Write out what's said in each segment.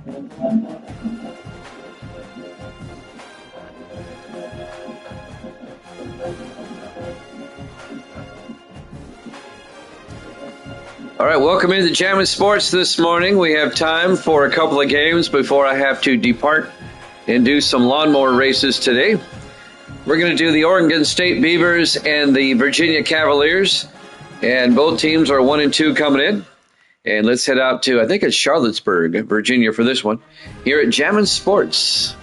All right, welcome into Jammin' Sports this morning. We have time for a couple of games before I have to depart and do some lawnmower races today. We're going to do the Oregon State Beavers and the Virginia Cavaliers, and both teams are 1-2 coming in. And let's head out to, I think it's Charlottesburg, Virginia for this one, here at Jammin' Sports.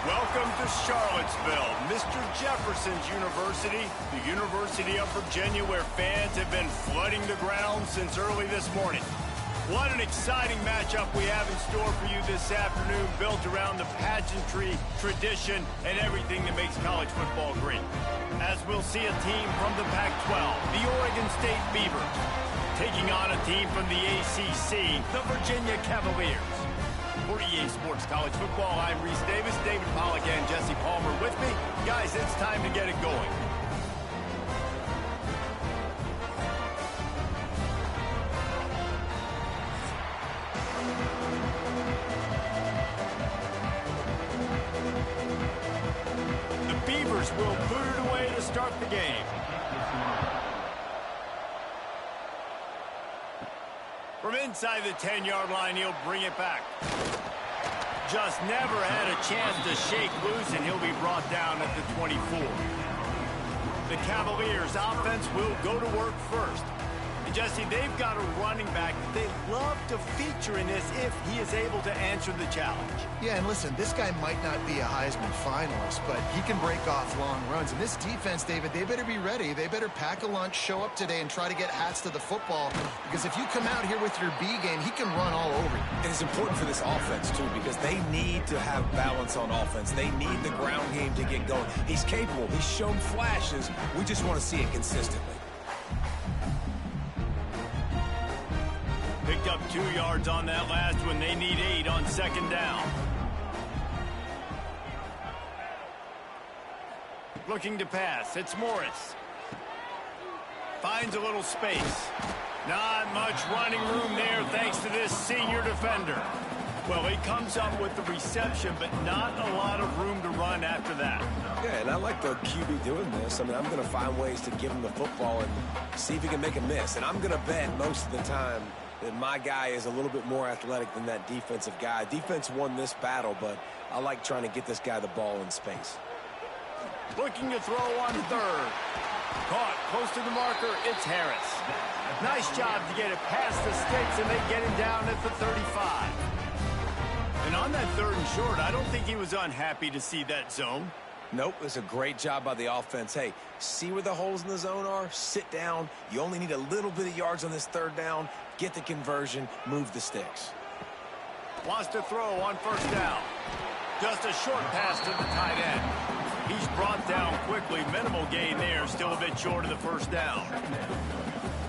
Welcome to Charlottesville, Mr. Jefferson's University, the University of Virginia, where fans have been flooding the ground since early this morning. What an exciting matchup we have in store for you this afternoon, built around the pageantry, tradition, and everything that makes college football great. As we'll see a team from the Pac-12, the Oregon State Beavers, taking on a team from the ACC, the Virginia Cavaliers. For EA Sports College Football, I'm Reese Davis, David Pollack, and Jesse Palmer with me. Guys, it's time to get it going. The Beavers will put it away to start the game. From inside the 10-yard line, he'll bring it back. Just never had a chance to shake loose, and he'll be brought down at the 24. The Cavaliers' offense will go to work first. And Jesse, they've got a running back that they love to feature in this if he is able to answer the challenge. Yeah, and listen, this guy might not be a Heisman finalist, but he can break off long runs. And this defense, David, they better be ready. They better pack a lunch, show up today, and try to get hats to the football. Because if you come out here with your B game, he can run all over you. And it's important for this offense, too, because they need to have balance on offense. They need the ground game to get going. He's capable. He's shown flashes. We just want to see it consistently. Picked up 2 yards on that last one. They need 8 on second down. Looking to pass. It's Morris. Finds a little space. Not much running room there thanks to this senior defender. Well, he comes up with the reception, but not a lot of room to run after that. Yeah, and I like the QB doing this. I mean, I'm going to find ways to give him the football and see if he can make a miss. And I'm going to bet most of the time that my guy is a little bit more athletic than that defensive guy. Defense won this battle, but I like trying to get this guy the ball in space. Looking to throw on third. Caught close to the marker. It's Harris. Nice job to get it past the sticks, and they get him down at the 35. And on that 3rd and short, I don't think he was unhappy to see that zone. Nope, it's a great job by the offense. Hey, see where the holes in the zone are? Sit down. You only need a little bit of yards on this 3rd down. Get the conversion. Move the sticks. Wants to throw on 1st down. Just a short pass to the tight end. He's brought down quickly. Minimal gain there. Still a bit short of the 1st down.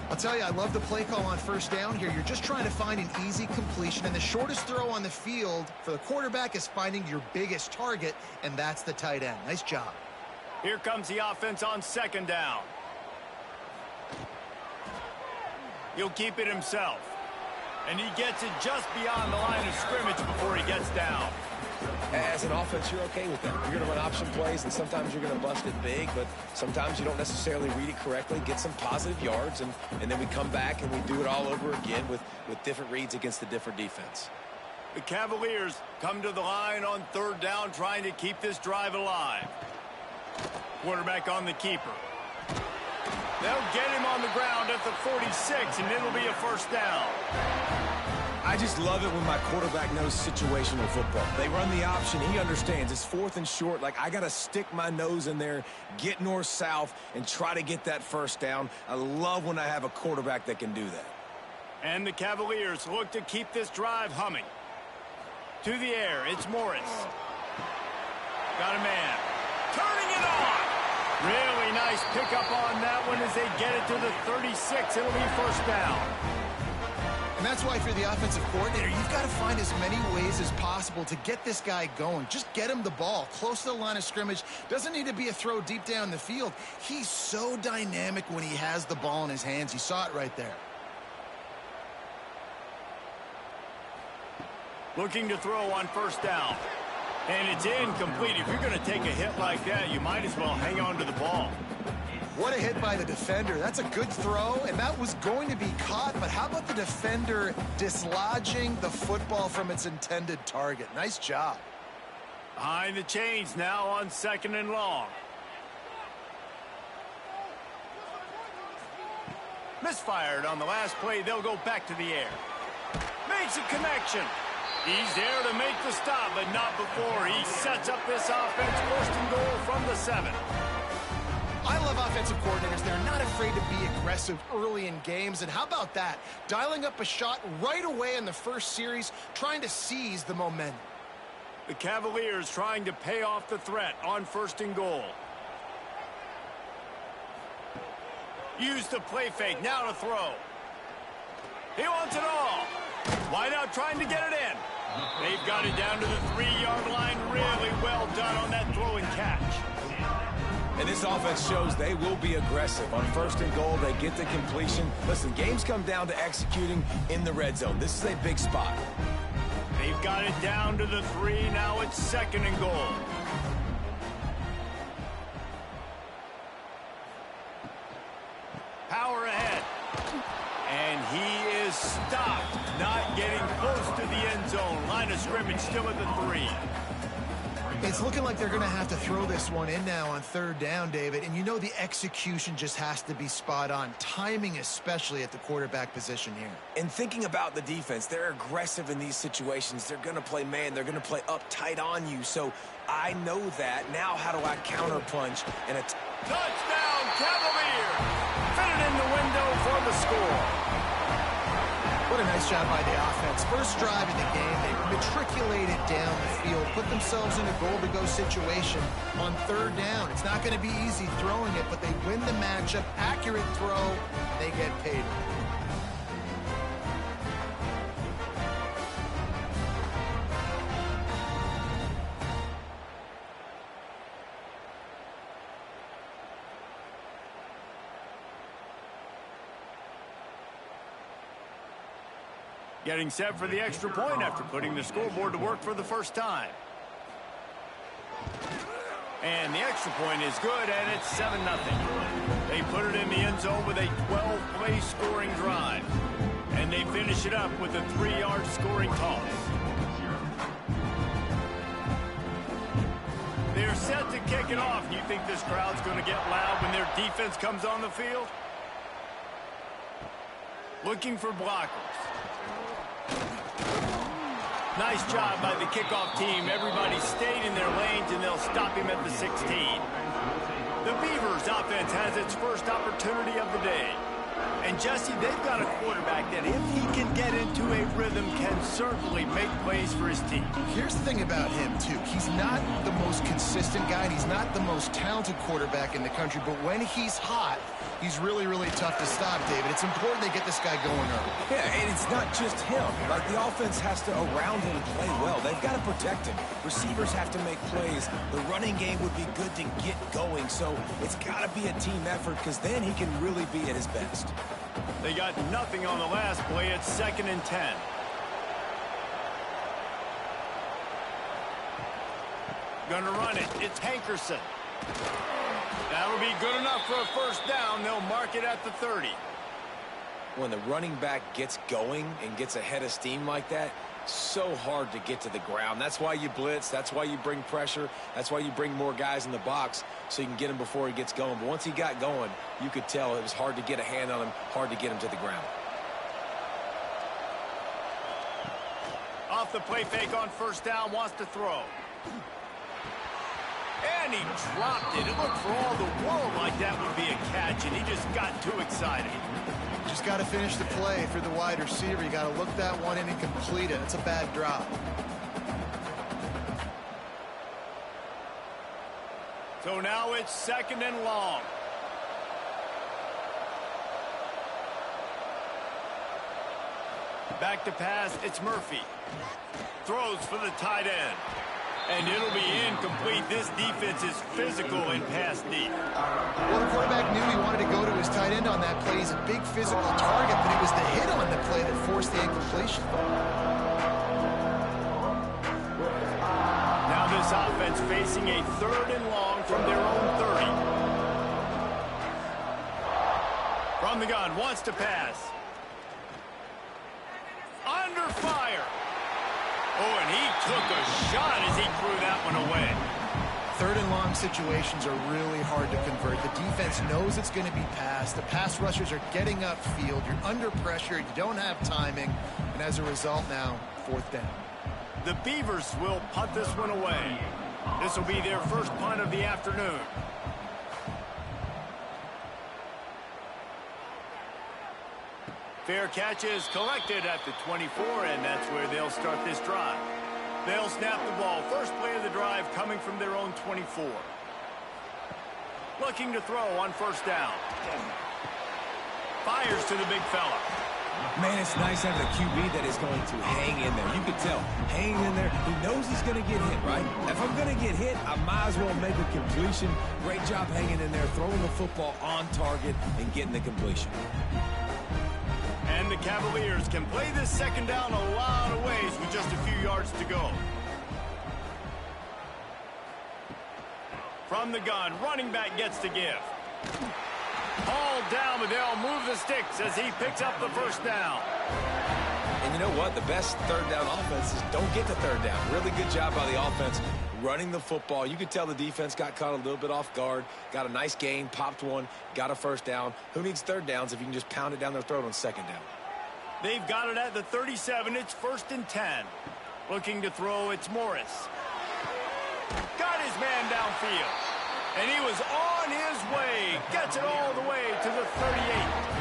I'll tell you, I love the play call on 1st down here. You're just trying to find an easy completion, and the shortest throw on the field for the quarterback is finding your biggest target, and that's the tight end. Nice job. Here comes the offense on 2nd down. He'll keep it himself. And he gets it just beyond the line of scrimmage before he gets down. As an offense, you're okay with that. You're going to run option plays, and sometimes you're going to bust it big, but sometimes you don't necessarily read it correctly, get some positive yards, and then we come back and we do it all over again with different reads against a different defense. The Cavaliers come to the line on 3rd down, trying to keep this drive alive. Quarterback on the keeper. They'll get him on the ground at the 46, and it'll be a 1st down. I just love it when my quarterback knows situational football. They run the option. He understands. It's 4th and short. Like, I got to stick my nose in there, get north-south, and try to get that 1st down. I love when I have a quarterback that can do that. And the Cavaliers look to keep this drive humming. To the air, it's Morris. Got a man. Turning it on. Really nice pickup on that one as they get it to the 36. It'll be first down. And that's why if you're the offensive coordinator, you've got to find as many ways as possible to get this guy going. Just get him the ball close to the line of scrimmage. Doesn't need to be a throw deep down the field. He's so dynamic when he has the ball in his hands. You saw it right there. Looking to throw on first down. And it's incomplete. If you're going to take a hit like that, you might as well hang on to the ball. What a hit by the defender. That's a good throw, and that was going to be caught, but how about the defender dislodging the football from its intended target? Nice job. Behind the chains now on 2nd and long. Misfired on the last play. They'll go back to the air. Makes a connection. He's there to make the stop, but not before he sets up this offense. 1st and goal from the 7. I love offensive coordinators. They're not afraid to be aggressive early in games. And how about that? Dialing up a shot right away in the first series, trying to seize the momentum. The Cavaliers trying to pay off the threat on 1st and goal. Use the play fake. Now to throw. He wants it all. Wide out trying to get it in. They've got it down to the 3-yard line. Really well done on that throw and catch. And this offense shows they will be aggressive. On 1st and goal, they get the completion. Listen, games come down to executing in the red zone. This is a big spot. They've got it down to the 3. Now it's 2nd and goal. Power ahead. And he is stopped. Not getting close to the end zone. Line of scrimmage still at the 3. It's looking like they're going to have to throw this one in now on 3rd down, David. And you know the execution just has to be spot on. Timing especially at the quarterback position here. And thinking about the defense, they're aggressive in these situations. They're going to play man. They're going to play up tight on you. So I know that. Now how do I counterpunch and a touchdown, Cavaliers! Fitted in the window for the score. What a nice job by the offense. First drive of the game, they matriculated down the field, put themselves in a goal-to-go situation on 3rd down. It's not going to be easy throwing it, but they win the matchup. Accurate throw, they get paid. Getting set for the extra point after putting the scoreboard to work for the first time. And the extra point is good, and it's 7-0. They put it in the end zone with a 12-play scoring drive. And they finish it up with a 3-yard scoring toss. They're set to kick it off. You think this crowd's going to get loud when their defense comes on the field? Looking for blockers. Nice job by the kickoff team. Everybody stayed in their lanes, and they'll stop him at the 16. The Beavers offense has its first opportunity of the day. And, Jesse, they've got a quarterback that, if he can get into a rhythm, can certainly make plays for his team. Here's the thing about him, too. He's not the most consistent guy, and he's not the most talented quarterback in the country. But when he's hot, he's really, really tough to stop, David. It's important they get this guy going early. Yeah, and it's not just him. Like, the offense has to, around him, play well. They've got to protect him. Receivers have to make plays. The running game would be good to get going. So it's got to be a team effort, because then he can really be at his best. They got nothing on the last play. It's 2nd and 10. Gonna run it. It's Hankerson. That'll be good enough for a first down. They'll mark it at the 30. When the running back gets going and gets a head of steam like that, so hard to get to the ground. That's why you blitz. That's why you bring pressure. That's why you bring more guys in the box so you can get him before he gets going. But once he got going, you could tell it was hard to get a hand on him, hard to get him to the ground. Off the play fake on first down, wants to throw. And he dropped it. It looked for all the world like that would be a catch, and he just got too excited. Just got to finish the play for the wide receiver. You got to look that one in and complete it. It's a bad drop. So now it's 2nd and long. Back to pass, it's Murphy. Throws for the tight end. And it'll be incomplete. This defense is physical in pass deep. Well, the quarterback knew he wanted to go to his tight end on that play. He's a big physical target, but it was the hit on the play that forced the incompletion. Now this offense facing a 3rd and long from their own 30. From the gun, wants to pass. Under fire. Oh, and he took a shot as he threw that one away. 3rd and long situations are really hard to convert. The defense knows it's going to be passed. The pass rushers are getting upfield. You're under pressure. You don't have timing. And as a result now, 4th down. The Beavers will punt this one away. This will be their first punt of the afternoon. Fair catch is collected at the 24, and that's where they'll start this drive. They'll snap the ball. First play of the drive coming from their own 24. Looking to throw on 1st down. Fires to the big fella. Man, it's nice having a QB that is going to hang in there. You can tell, hanging in there, he knows he's going to get hit, right? If I'm going to get hit, I might as well make a completion. Great job hanging in there, throwing the football on target and getting the completion. And the Cavaliers can play this 2nd down a lot of ways with just a few yards to go. From the gun, running back gets to give. Hauled down, but they'll move the sticks as he picks up the 1st down. And you know what? The best 3rd down offenses don't get to 3rd down. Really good job by the offense running the football. You could tell the defense got caught a little bit off guard. Got a nice gain, popped one, got a 1st down. Who needs 3rd downs if you can just pound it down their throat on 2nd down? They've got it at the 37. It's 1st and 10. Looking to throw, it's Morris. Got his man downfield. And he was on his way. Gets it all the way to the 38.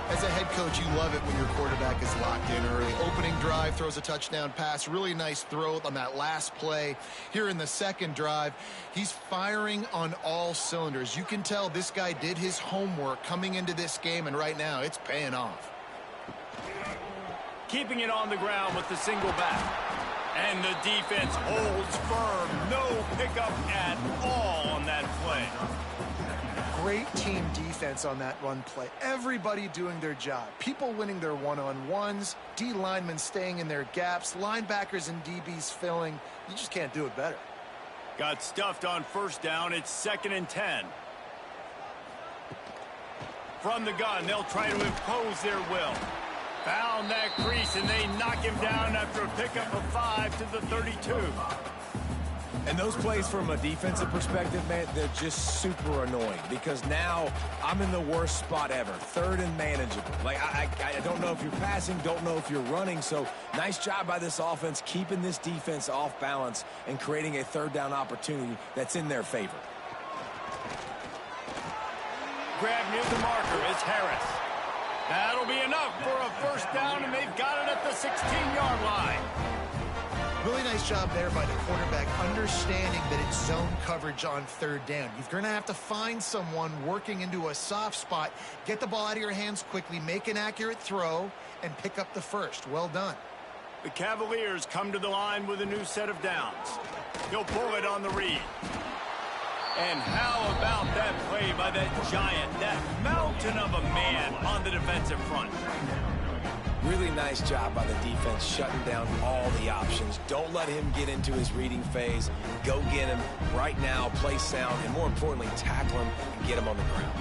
As a head coach, you love it when your quarterback is locked in early. Opening drive, throws a touchdown pass. Really nice throw on that last play. Here in the 2nd drive, he's firing on all cylinders. You can tell this guy did his homework coming into this game, and right now it's paying off. Keeping it on the ground with the single back. And the defense holds firm. No pickup at all on that play. Great team defense on that run play. Everybody doing their job. People winning their one-on-ones. D linemen staying in their gaps. Linebackers and DBs filling. You just can't do it better. Got stuffed on 1st down. It's 2nd and 10. From the gun, they'll try to impose their will. Found that crease, and they knock him down after a pickup of 5 to the 32. And those plays from a defensive perspective, man, they're just super annoying because now I'm in the worst spot ever. 3rd and manageable. Like, I don't know if you're passing, don't know if you're running. So nice job by this offense keeping this defense off balance and creating a 3rd down opportunity that's in their favor. Grab near the marker. It's Harris. That'll be enough for a 1st down, and they've got it at the 16-yard line. Really nice job there by the quarterback, understanding that it's zone coverage on 3rd down. You're going to have to find someone working into a soft spot, get the ball out of your hands quickly, make an accurate throw, and pick up the 1st. Well done. The Cavaliers come to the line with a new set of downs. He'll pull it on the read. And how about that play by that giant, that mountain of a man on the defensive front? Really nice job by the defense shutting down all the options. Don't let him get into his reading phase. Go get him right now, play sound, and more importantly, tackle him and get him on the ground.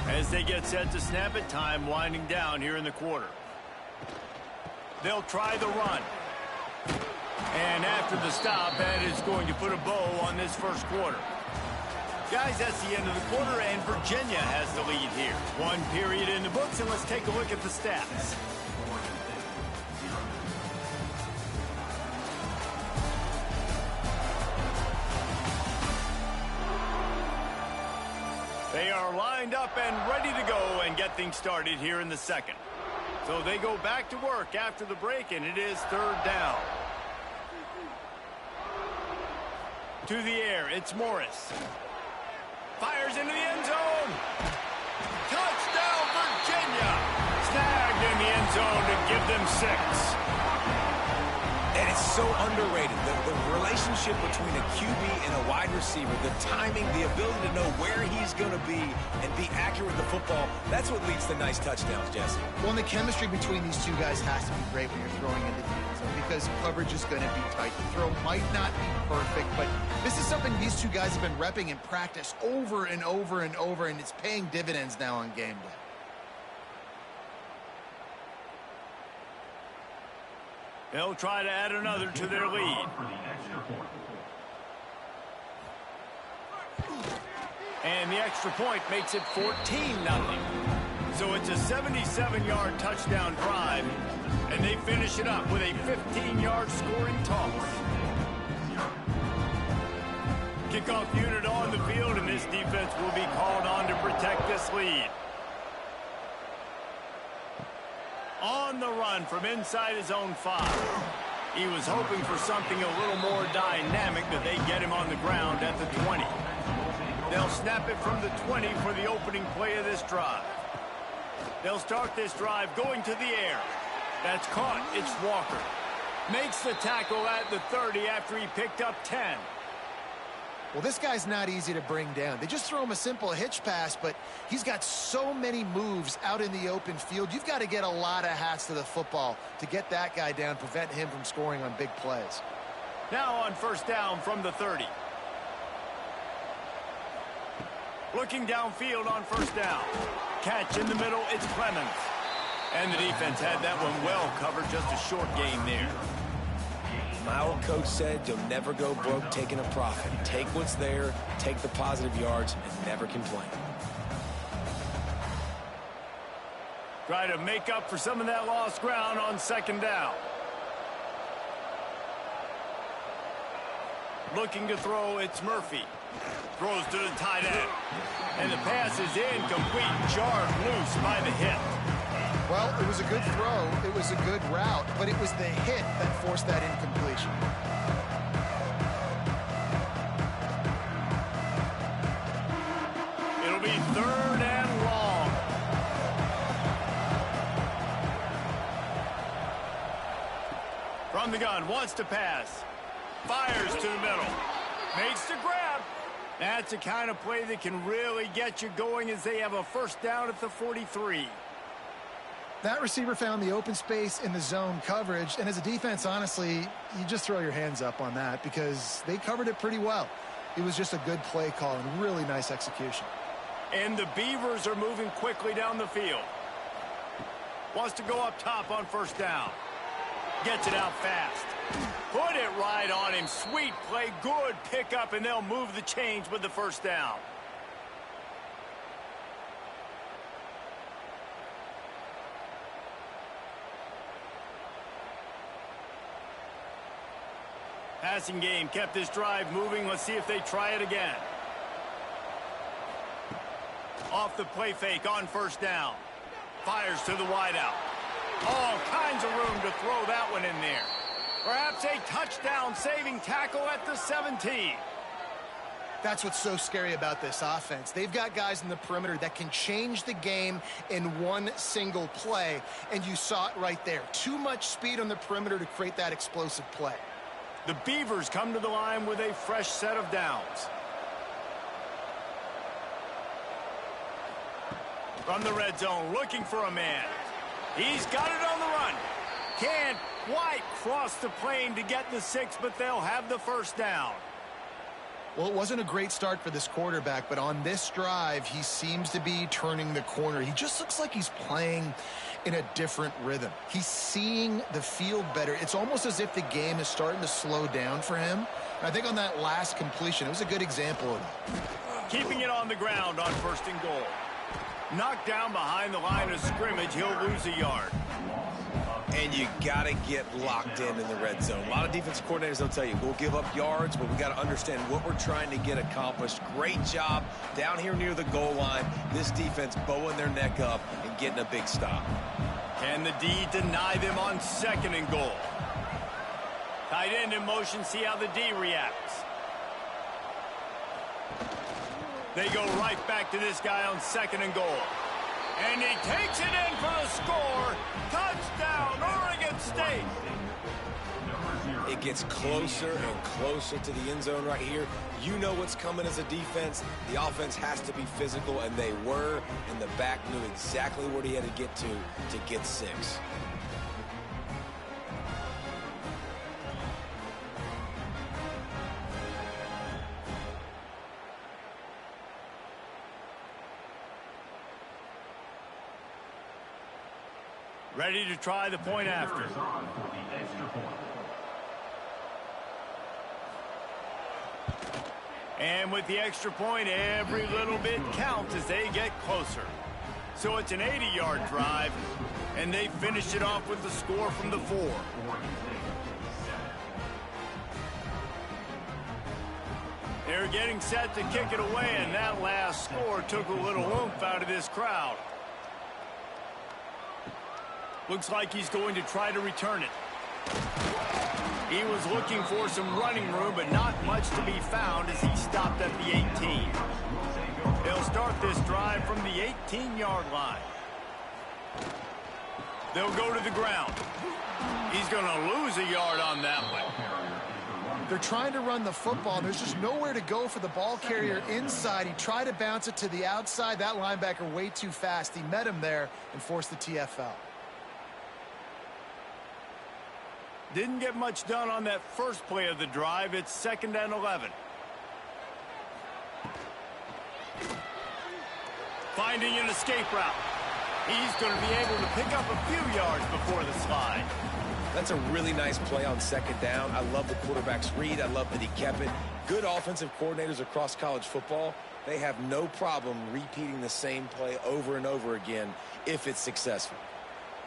As they get set to snap it, time winding down here in the quarter. They'll try the run. And after the stop, that is going to put a bow on this 1st quarter. Guys, that's the end of the quarter, and Virginia has the lead here. 1 period in the books, and let's take a look at the stats. They are lined up and ready to go and get things started here in the 2nd. So they go back to work after the break, and it is 3rd down. To the air, it's Morris. Fires into the end zone. Touchdown, Virginia. Snagged in the end zone to give them 6. And it's so underrated. The relationship between a QB and a wide receiver, the timing, the ability to know where he's going to be and be accurate with the football, that's what leads to nice touchdowns, Jesse. Well, and the chemistry between these two guys has to be great when you're throwing into the end zone because coverage is going to be tight. The throw might not be perfect, but this is something these two guys have been repping in practice over and over and over, and it's paying dividends now on game day. They'll try to add another to their lead. And the extra point makes it 14-0. So it's a 77-yard touchdown drive, and they finish it up with a 15-yard scoring toss. Kickoff unit on the field, and this defense will be called on to protect this lead. On the run from inside his own 5. He was hoping for something a little more dynamic, but they get him on the ground at the 20. They'll snap it from the 20 for the opening play of this drive. They'll start this drive going to the air. That's caught. It's Walker. Makes the tackle at the 30 after he picked up 10. Well, this guy's not easy to bring down. They just throw him a simple hitch pass, but he's got so many moves out in the open field. You've got to get a lot of hats to the football to get that guy down, prevent him from scoring on big plays. Now on first down from the 30. Looking downfield on first down. Catch in the middle, it's Clemens. And the defense had that one well covered, just a short gain there. My old coach said you'll never go broke taking a profit. Take what's there, take the positive yards, and never complain. Try to make up for some of that lost ground on second down. Looking to throw, it's Murphy. Throws to the tight end. And the pass is incomplete, jarred loose by the hit. Well, it was a good throw, it was a good route, but it was the hit that forced that incompletion. It'll be 3rd and long. From the gun, wants to pass. Fires to the middle. Makes the grab. That's the kind of play that can really get you going as they have a first down at the 43. That receiver found the open space in the zone coverage, and as a defense, honestly, you just throw your hands up on that because they covered it pretty well. It was just a good play call and really nice execution. And the Beavers are moving quickly down the field. Wants to go up top on first down. Gets it out fast. Put it right on him. Sweet play, good pickup, and they'll move the chains with the first down. Passing game kept this drive moving. Let's see if they try it again. Off the play fake on first down. Fires to the wideout. All kinds of room to throw that one in there. Perhaps a touchdown-saving tackle at the 17. That's what's so scary about this offense. They've got guys in the perimeter that can change the game in one single play, and you saw it right there. Too much speed on the perimeter to create that explosive play. The Beavers come to the line with a fresh set of downs. From the red zone, looking for a man. He's got it on the run. Can't quite cross the plane to get the 6, but they'll have the first down. Well, it wasn't a great start for this quarterback, but on this drive, he seems to be turning the corner. He just looks like he's playing in a different rhythm. He's seeing the field better. It's almost as if the game is starting to slow down for him. And I think on that last completion, it was a good example of that. Keeping it on the ground on first and goal. Knocked down behind the line of scrimmage, he'll lose a yard. And you got to get locked in the red zone. A lot of defensive coordinators will tell you, we'll give up yards, but we got to understand what we're trying to get accomplished. Great job down here near the goal line. This defense bowing their neck up and getting a big stop. Can the D deny them on second and goal? Tight end in motion, see how the D reacts. They go right back to this guy on 2nd and goal. And he takes it in for the score. Touchdown, Oregon State. It gets closer and closer to the end zone right here. You know what's coming as a defense. The offense has to be physical, and they were. And the back knew exactly where he had to get 6. Ready to try the point after. And with the extra point, every little bit counts as they get closer. So it's an 80-yard drive, and they finish it off with the score from the 4. They're getting set to kick it away, and that last score took a little oomph out of this crowd. Looks like he's going to try to return it. He was looking for some running room, but not much to be found as he stopped at the 18. They'll start this drive from the 18-yard line. They'll go to the ground. He's going to lose a yard on that one. They're trying to run the football, and there's just nowhere to go for the ball carrier inside. He tried to bounce it to the outside. That linebacker way too fast. He met him there and forced the TFL. Didn't get much done on that first play of the drive. It's 2nd and 11. Finding an escape route. He's going to be able to pick up a few yards before the slide. That's a really nice play on 2nd down. I love the quarterback's read. I love that he kept it. Good offensive coordinators across college football, they have no problem repeating the same play over and over again if it's successful.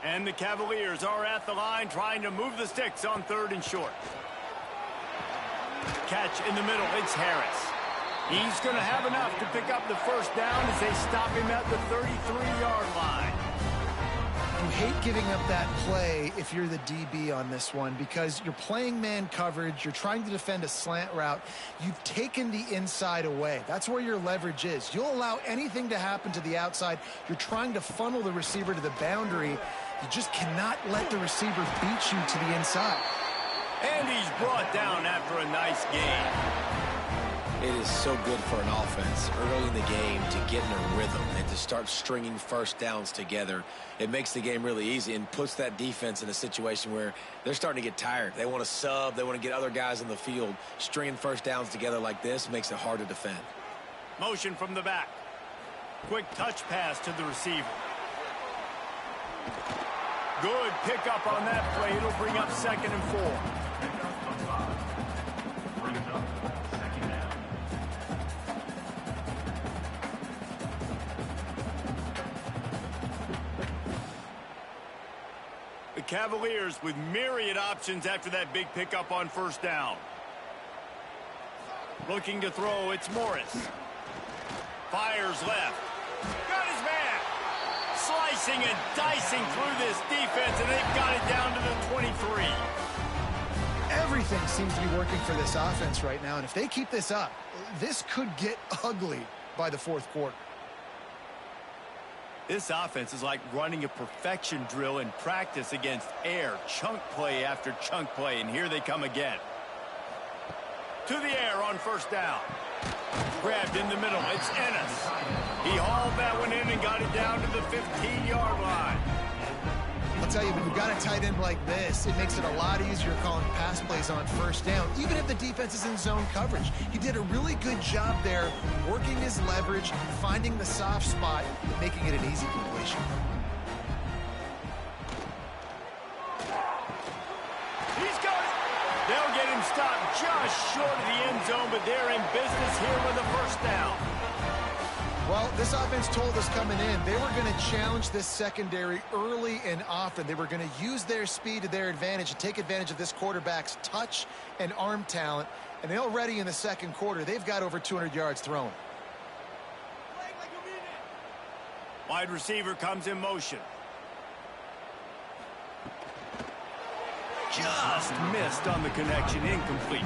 And the Cavaliers are at the line trying to move the sticks on 3rd and short. Catch in the middle. It's Harris. He's going to have enough to pick up the first down as they stop him at the 33-yard line. You hate giving up that play if you're the DB on this one because you're playing man coverage. You're trying to defend a slant route. You've taken the inside away. That's where your leverage is. You'll allow anything to happen to the outside. You're trying to funnel the receiver to the boundary. You just cannot let the receiver beat you to the inside. And he's brought down after a nice gain. It is so good for an offense early in the game to get in a rhythm and to start stringing first downs together. It makes the game really easy and puts that defense in a situation where they're starting to get tired. They want to sub. They want to get other guys in the field. Stringing first downs together like this makes it hard to defend. Motion from the back. Quick touch pass to the receiver. Good pickup on that play. It'll bring up 2nd and 4. The Cavaliers with myriad options after that big pickup on 1st down. Looking to throw, it's Morris. Fires left. Got his man. Slicing and dicing through this defense, and they've got it down to the 23. Everything seems to be working for this offense right now, and if they keep this up, this could get ugly by the 4th quarter. This offense is like running a perfection drill in practice against air, chunk play after chunk play, and here they come again. To the air on 1st down. Grabbed in the middle. It's Ennis. He hauled that one in and got it down to the 15-yard line. I'll tell you, when you've got a tight end like this, it makes it a lot easier calling pass plays on 1st down, even if the defense is in zone coverage. He did a really good job there, working his leverage, finding the soft spot, making it an easy completion. He's got it. They'll get him stopped just short of the end zone, but they're in business here with a 1st down. Well, this offense told us coming in they were going to challenge this secondary early and often. They were going to use their speed to their advantage and take advantage of this quarterback's touch and arm talent. And already in the 2nd quarter, they've got over 200 yards thrown. Wide receiver comes in motion. Just missed on the connection, incomplete.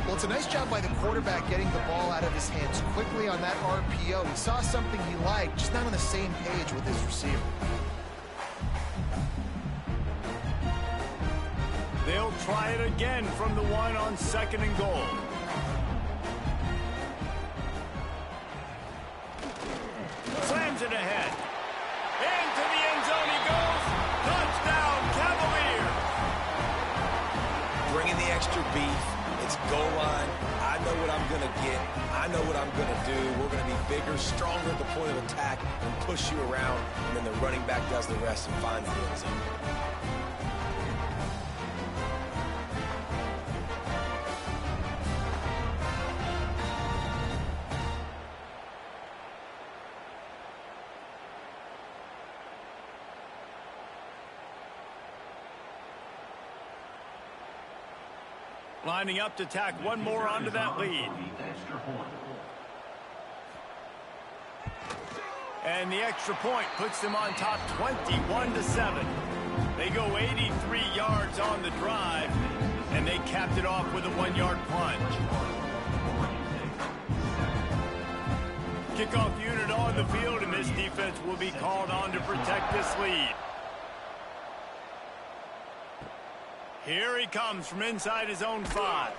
Well, it's a nice job by the quarterback getting the ball out of his hands quickly on that RPO. He saw something he liked, just not on the same page with his receiver. They'll try it again from the one on 2nd and goal. Slams it ahead. Into the end zone he goes. Touchdown, Cavaliers. Bringing the extra beef. It's goal line. I know what I'm going to get. I know what I'm going to do. We're going to be bigger, stronger at the point of attack and push you around. And then the running back does the rest and finds the end zone. Lining up to tack one more onto that lead. And the extra point puts them on top 21-7. They go 83 yards on the drive, and they capped it off with a 1-yard plunge. Kickoff unit on the field, and this defense will be called on to protect this lead. Here he comes from inside his own 5.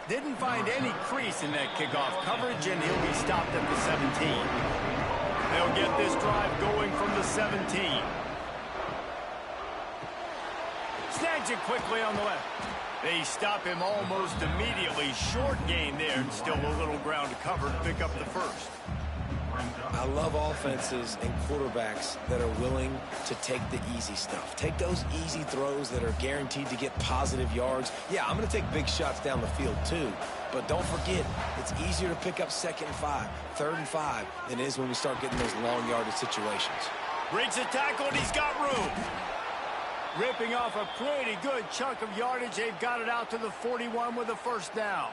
Didn't find any crease in that kickoff coverage, and he'll be stopped at the 17. They'll get this drive going from the 17. Snags it quickly on the left. They stop him almost immediately. Short gain there, and still a little ground to cover to pick up the first. I love offenses and quarterbacks that are willing to take the easy stuff. Take those easy throws that are guaranteed to get positive yards. Yeah, I'm going to take big shots down the field too. But don't forget, it's easier to pick up 2nd and 5, 3rd and 5 than it is when we start getting those long yardage situations. Breaks a tackle, and he's got room. Ripping off a pretty good chunk of yardage. They've got it out to the 41 with a first down.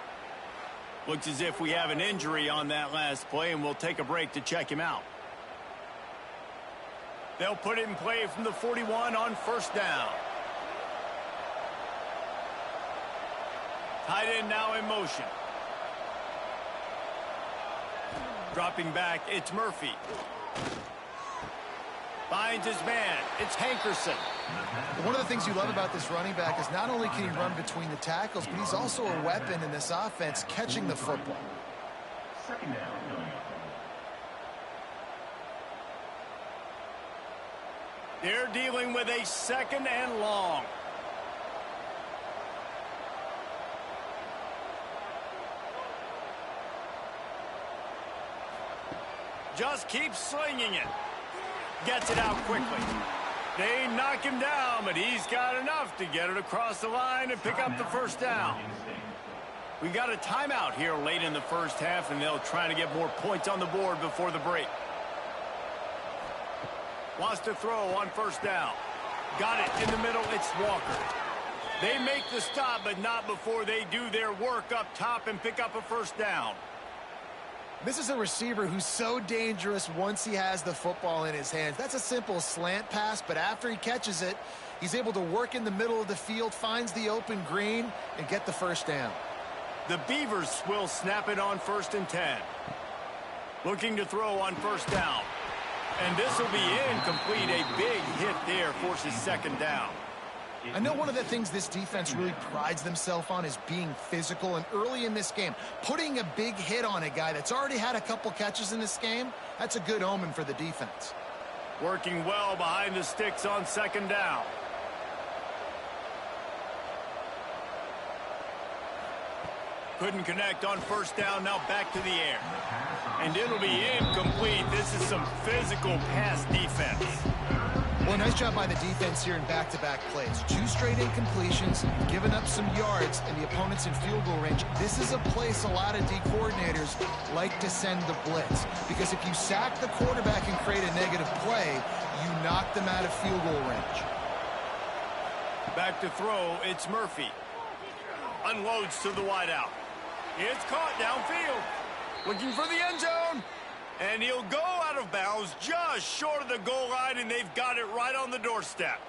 Looks as if we have an injury on that last play, and we'll take a break to check him out. They'll put it in play from the 41 on first down. Tight end now in motion. Dropping back, it's Murphy. Finds his man. It's Hankerson. One of the things you love about this running back is not only can he run between the tackles, but he's also a weapon in this offense catching the football. Second down. They're dealing with a 2nd and long. Just keeps slinging it. Gets it out quickly. They knock him down, but he's got enough to get it across the line and pick up the first down. We got a timeout here late in the first half, and they'll try to get more points on the board before the break. Wants to throw on first down. Got it in the middle. It's Walker. They make the stop, but not before they do their work up top and pick up a first down. This is a receiver who's so dangerous once he has the football in his hands. That's a simple slant pass, but after he catches it, he's able to work in the middle of the field, finds the open green, and get the first down. The Beavers will snap it on 1st and 10. Looking to throw on first down. And this will be incomplete. A big hit there forces 2nd down. I know one of the things this defense really prides themselves on is being physical, and early in this game, putting a big hit on a guy that's already had a couple catches in this game, that's a good omen for the defense. Working well behind the sticks on 2nd down. Couldn't connect on first down, now back to the air. And it'll be incomplete. This is some physical pass defense. Well, nice job by the defense here in back-to-back plays. 2 straight incompletions, giving up some yards, and the opponent's in field goal range. This is a place a lot of D coordinators like to send the blitz, because if you sack the quarterback and create a negative play, you knock them out of field goal range. Back to throw, it's Murphy. Unloads to the wideout. It's caught downfield. Looking for the end zone. And he'll go out of bounds just short of the goal line, and they've got it right on the doorstep.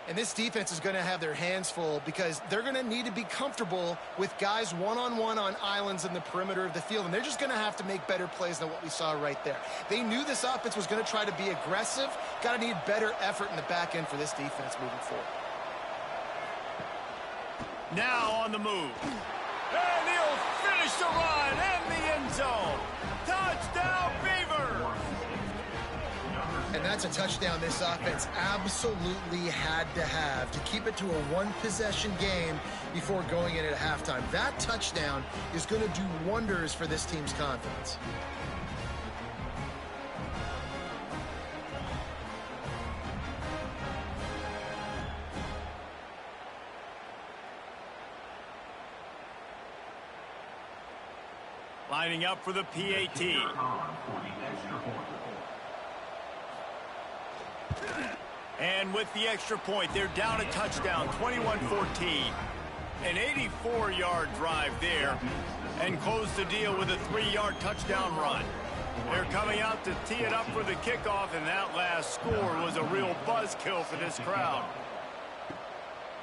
And this defense is going to have their hands full because they're going to need to be comfortable with guys one-on-one on islands in the perimeter of the field. And they're just going to have to make better plays than what we saw right there. They knew this offense was going to try to be aggressive. Got to need better effort in the back end for this defense moving forward. Now on the move. And he'll finish the run in the end zone. Touchdown, Beavers! And that's a touchdown this offense absolutely had to have to keep it to a one-possession game before going in at halftime. That touchdown is going to do wonders for this team's confidence. Lining up for the PAT. And with the extra point, they're down a touchdown, 21-14. An 84-yard drive there, and close the deal with a 3-yard touchdown run. They're coming out to tee it up for the kickoff, and that last score was a real buzzkill for this crowd.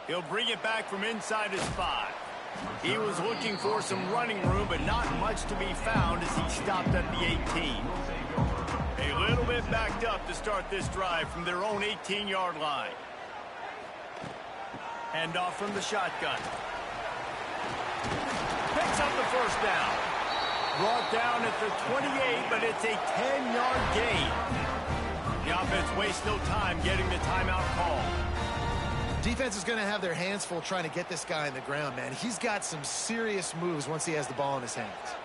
He'll bring it back from inside his 5. He was looking for some running room, but not much to be found as he stopped at the 18. A little bit backed up to start this drive from their own 18-yard line. Hand off from the shotgun. Picks up the first down. Brought down at the 28, but it's a 10-yard gain. The offense wastes no time getting the timeout call. Defense is going to have their hands full trying to get this guy on the ground, man. He's got some serious moves once he has the ball in his hands.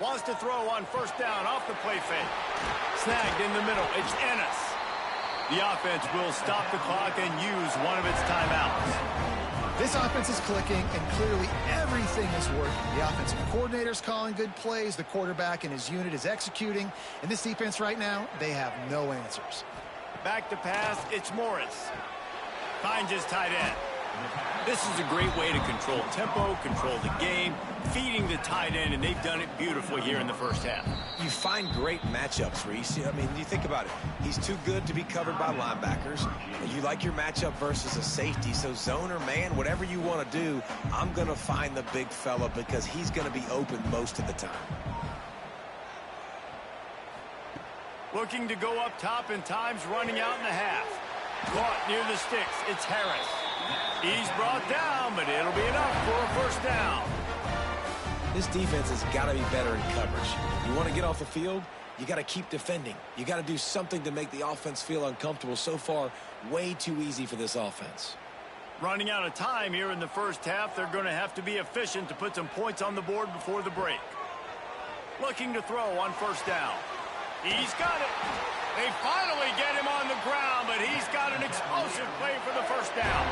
Wants to throw on first down off the play fake. Snagged in the middle. It's Ennis. The offense will stop the clock and use one of its timeouts. This offense is clicking, and clearly everything is working. The offensive coordinator's calling good plays. The quarterback and his unit is executing. And this defense right now, they have no answers. Back to pass, it's Morris. Finds his tight end. This is a great way to control tempo, control the game, feeding the tight end, and they've done it beautifully here in the first half. You find great matchups, Reese. I mean, you think about it. He's too good to be covered by linebackers. You like your matchup versus a safety, so zone or man, whatever you want to do, I'm going to find the big fella because he's going to be open most of the time. Looking to go up top, and time's running out in the half. Caught near the sticks. It's Harris. He's brought down, but it'll be enough for a first down. This defense has got to be better in coverage. You want to get off the field, you got to keep defending. You got to do something to make the offense feel uncomfortable. So far, way too easy for this offense. Running out of time here in the first half, they're going to have to be efficient to put some points on the board before the break. Looking to throw on first down. He's got it. They finally get him on the ground, but he's got an explosive play for the first down.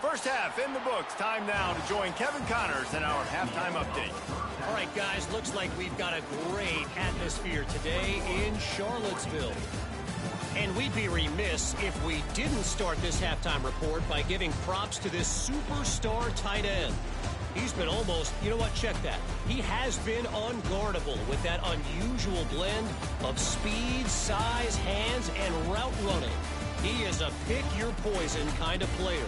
First half in the books. Time now to join Kevin Connors in our halftime update. All right, guys, looks like we've got a great atmosphere today in Charlottesville. And we'd be remiss if we didn't start this halftime report by giving props to this superstar tight end. He's been almost, you know what, check that. He has been unguardable with that unusual blend of speed, size, hands, and route running. He is a pick-your-poison kind of player.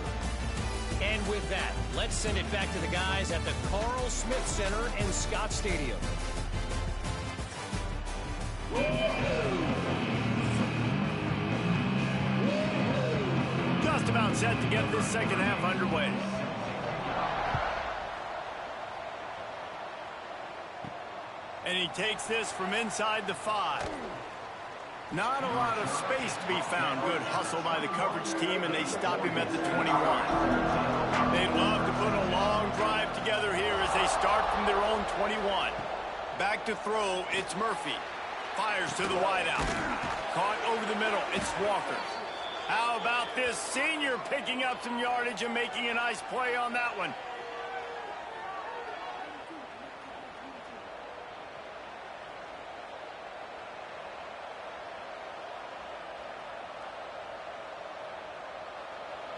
And with that, let's send it back to the guys at the Carl Smith Center in Scott Stadium. Just about set to get this second half underway. And he takes this from inside the 5. Not a lot of space to be found. Good hustle by the coverage team, and they stop him at the 21. They'd love to put a long drive together here as they start from their own 21. Back to throw, it's Murphy. Fires to the wideout. Caught over the middle, it's Walker. How about this senior picking up some yardage and making a nice play on that one?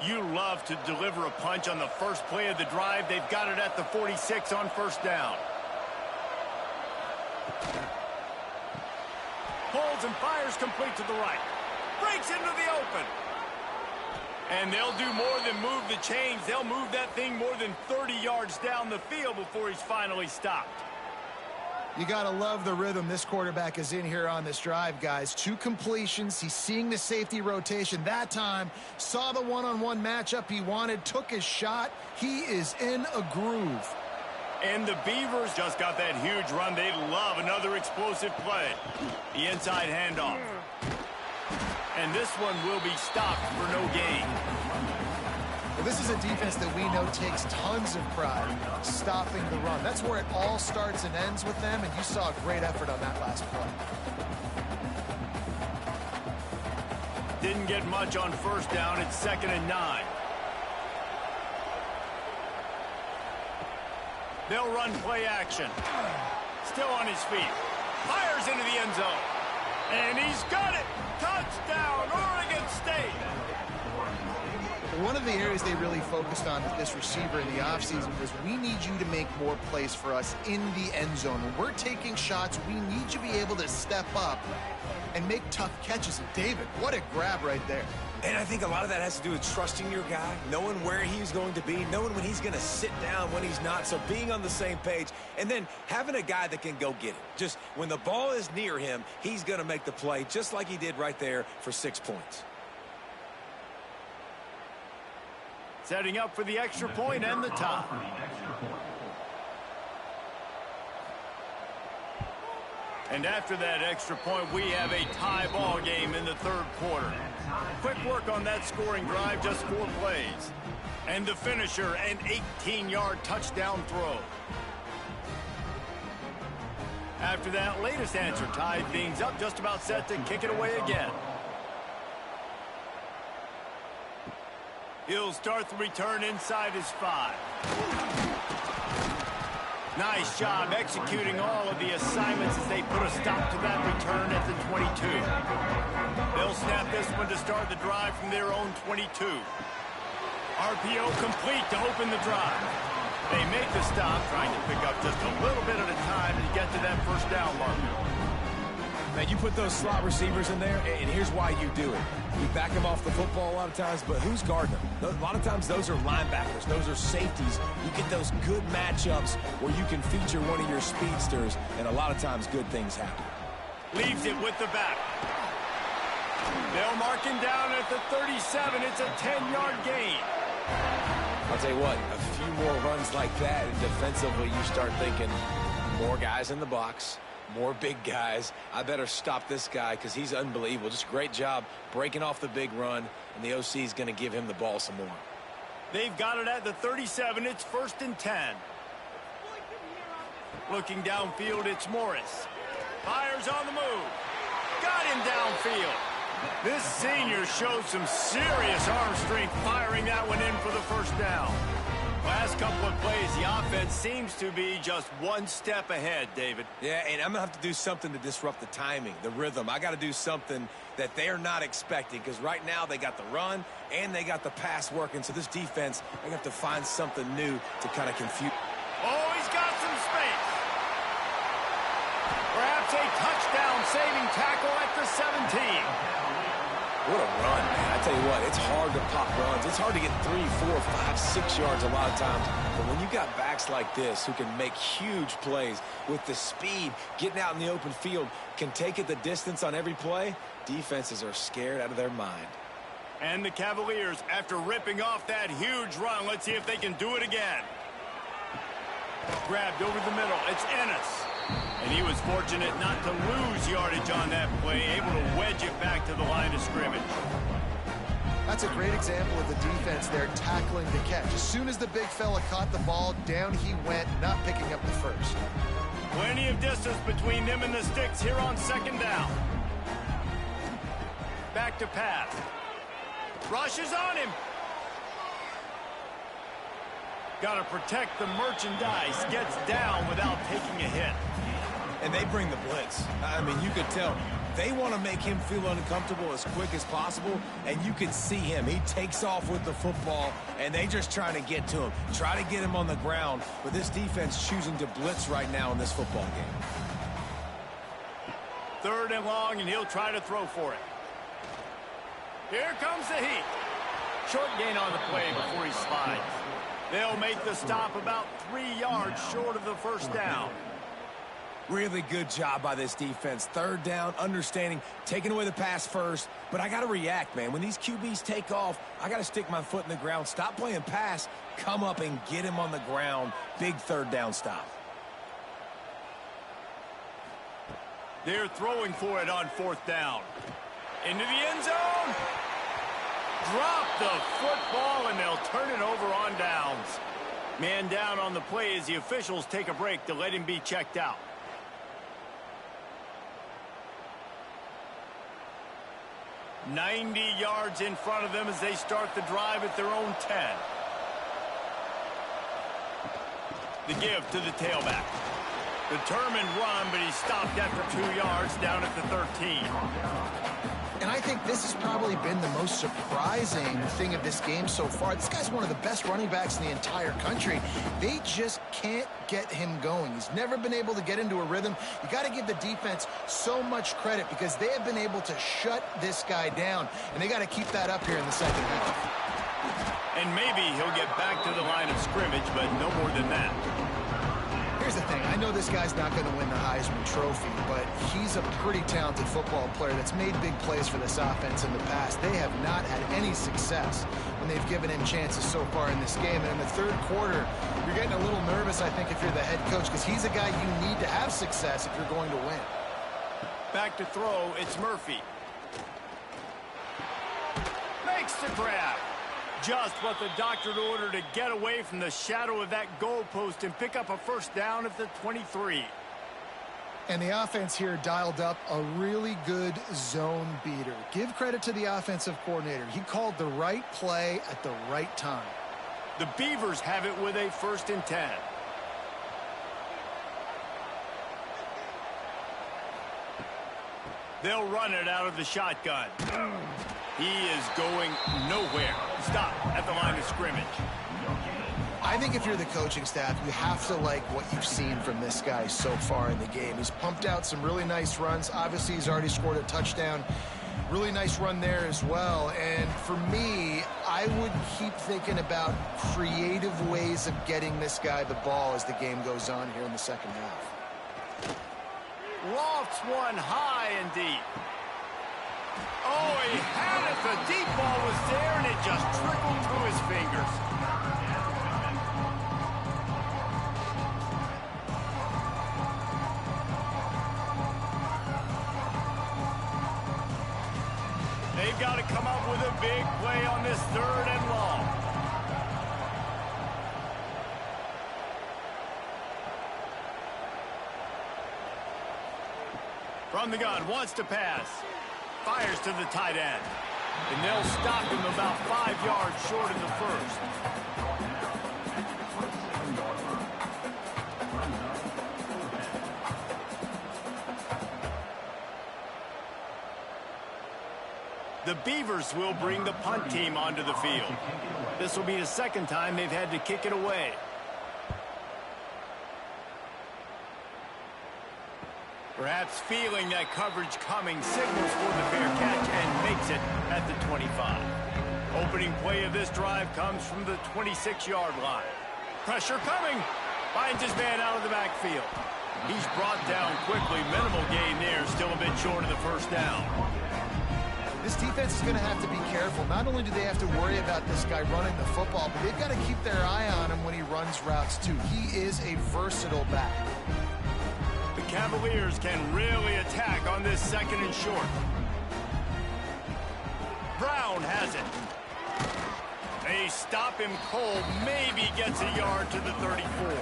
You love to deliver a punch on the first play of the drive. They've got it at the 46 on first down. pulls and fires complete to the right. Breaks into the open. And they'll do more than move the chains. They'll move that thing more than 30 yards down the field before he's finally stopped. You got to love the rhythm this quarterback is in here on this drive, guys. 2 completions. He's seeing the safety rotation that time. Saw the one-on-one matchup he wanted. Took his shot. He is in a groove. And the Beavers just got that huge run. They love another explosive play. The inside handoff. And this one will be stopped for no gain. Well, this is a defense that we know takes tons of pride stopping the run. That's where it all starts and ends with them, and you saw a great effort on that last play. Didn't get much on first down. It's 2nd and 9. They'll run play action. Still on his feet. Fires into the end zone. And he's got it. Touchdown, Oregon State. One of the areas they really focused on with this receiver in the offseason was we need you to make more plays for us in the end zone. When we're taking shots, we need you to be able to step up and make tough catches. And David, what a grab right there. And I think a lot of that has to do with trusting your guy, knowing where he's going to be, knowing when he's going to sit down, when he's not, so being on the same page, and then having a guy that can go get it. Just when the ball is near him, he's going to make the play, just like he did right there for 6 points. Setting up for the extra point and the tie. And after that extra point, we have a tie ball game in the 3rd quarter. Quick work on that scoring drive, just 4 plays. And the finisher, an 18-yard touchdown throw. After that latest answer, tied things up, just about set to kick it away again. He'll start the return inside his 5. Nice job executing all of the assignments as they put a stop to that return at the 22. They'll snap this one to start the drive from their own 22. RPO complete to open the drive. They make the stop, trying to pick up just a little bit at a time to get to that first down marker. Now, you put those slot receivers in there, and here's why you do it. You back them off the football a lot of times, but who's guarding them? A lot of times those are linebackers. Those are safeties. You get those good matchups where you can feature one of your speedsters, and a lot of times good things happen. Leaves it with the back. They'll mark him down at the 37. It's a 10-yard gain. I'll tell you what, a few more runs like that, and defensively you start thinking more guys in the box. More big guys. I better stop this guy because he's unbelievable. Just a great job breaking off the big run, and the OC is going to give him the ball some more. They've got it at the 37. It's 1st and 10. Looking downfield, it's Morris. Fires on the move. Got him downfield. This senior shows some serious arm strength firing that one in for the first down. Last couple of plays, the offense seems to be just one step ahead, David. Yeah, and I'm going to have to do something to disrupt the timing, the rhythm. I got to do something that they're not expecting because right now they got the run and they got the pass working. So this defense, they have to find something new to kind of confuse. Oh, he's got some space. Perhaps a touchdown-saving tackle at the 17. What a run, man. I tell you what, it's hard to pop runs. It's hard to get 3, 4, 5, 6 yards a lot of times. But when you got backs like this who can make huge plays with the speed, getting out in the open field, can take it the distance on every play, defenses are scared out of their mind. And the Cavaliers, after ripping off that huge run, let's see if they can do it again. Grabbed over the middle. It's Ennis. And he was fortunate not to lose yardage on that play, able to wedge it back to the line of scrimmage. That's a great example of the defense there tackling the catch. As soon as the big fella caught the ball, down he went, not picking up the first. Plenty of distance between them and the sticks here on 2nd down. Back to pass. Rushes on him. Got to protect the merchandise. Gets down without taking a hit. And they bring the blitz. I mean, you could tell they want to make him feel uncomfortable as quick as possible, and you can see him. He takes off with the football, and they just trying to get to him, try to get him on the ground, but this defense choosing to blitz right now in this football game. 3rd and long, and he'll try to throw for it. Here comes the heat. Short gain on the play before he slides. They'll make the stop about 3 yards short of the first down. Really good job by this defense. 3rd down, understanding, taking away the pass first. But I got to react, man. When these QBs take off, I got to stick my foot in the ground, stop playing pass, come up and get him on the ground. Big 3rd down stop. They're throwing for it on 4th down. Into the end zone. Drop the football, and they'll turn it over on downs. Man down on the play as the officials take a break to let him be checked out. "90 yards in front of them as they start the drive at their own 10. The give to the tailback. Determined run, but he stopped after 2 yards down at the 13. And I think this has probably been the most surprising thing of this game so far. This guy's one of the best running backs in the entire country. They just can't get him going. He's never been able to get into a rhythm. You got to give the defense so much credit because they have been able to shut this guy down, and they got to keep that up here in the second half. And maybe he'll get back to the line of scrimmage, but no more than that. Here's the thing. I know this guy's not going to win the Heisman Trophy, but he's a pretty talented football player that's made big plays for this offense in the past. They have not had any success when they've given him chances so far in this game. And in the 3rd quarter, you're getting a little nervous, I think, if you're the head coach, because he's a guy you need to have success if you're going to win. Back to throw, it's Murphy. Makes the grab. Just what the doctor ordered to get away from the shadow of that goalpost and pick up a 1st down at the 23. And the offense here dialed up a really good zone beater. Give credit to the offensive coordinator. He called the right play at the right time. The Beavers have it with a 1st and 10. They'll run it out of the shotgun. He is going nowhere. Stop at the line of scrimmage. I think if you're the coaching staff, you have to like what you've seen from this guy so far in the game. He's pumped out some really nice runs. Obviously, he's already scored a touchdown. Really nice run there as well. And for me, I would keep thinking about creative ways of getting this guy the ball as the game goes on here in the second half. Lofts one high and deep. Oh, he had it. The deep ball was there, and it just trickled through his fingers. They've got to come up with a big play on this 3rd and long. From the gun, wants to pass. Fires to the tight end. And they'll stop him about 5 yards short of the 1st. The Beavers will bring the punt team onto the field. This will be the 2nd time they've had to kick it away. Perhaps feeling that coverage coming, signals for the fair catch and makes it at the 25. Opening play of this drive comes from the 26-yard line. Pressure coming. Finds his man out of the backfield. He's brought down quickly. Minimal gain there. Still a bit short of the 1st down. This defense is going to have to be careful. Not only do they have to worry about this guy running the football, but they've got to keep their eye on him when he runs routes too. He is a versatile back. The Cavaliers can really attack on this 2nd and short. Brown has it. They stop him cold. Maybe gets a yard to the 34.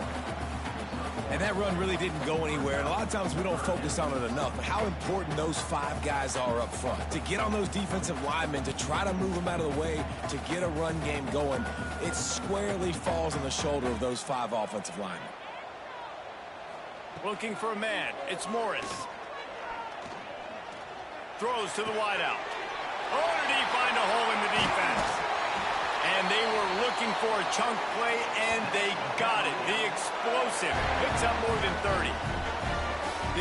And that run really didn't go anywhere. And a lot of times we don't focus on it enough. But how important those 5 guys are up front. To get on those defensive linemen, to try to move them out of the way, to get a run game going, it squarely falls on the shoulder of those 5 offensive linemen. Looking for a man. It's Morris. Throws to the wideout. Oh, did he find a hole in the defense? And they were looking for a chunk play, and they got it. The explosive picks up more than 30.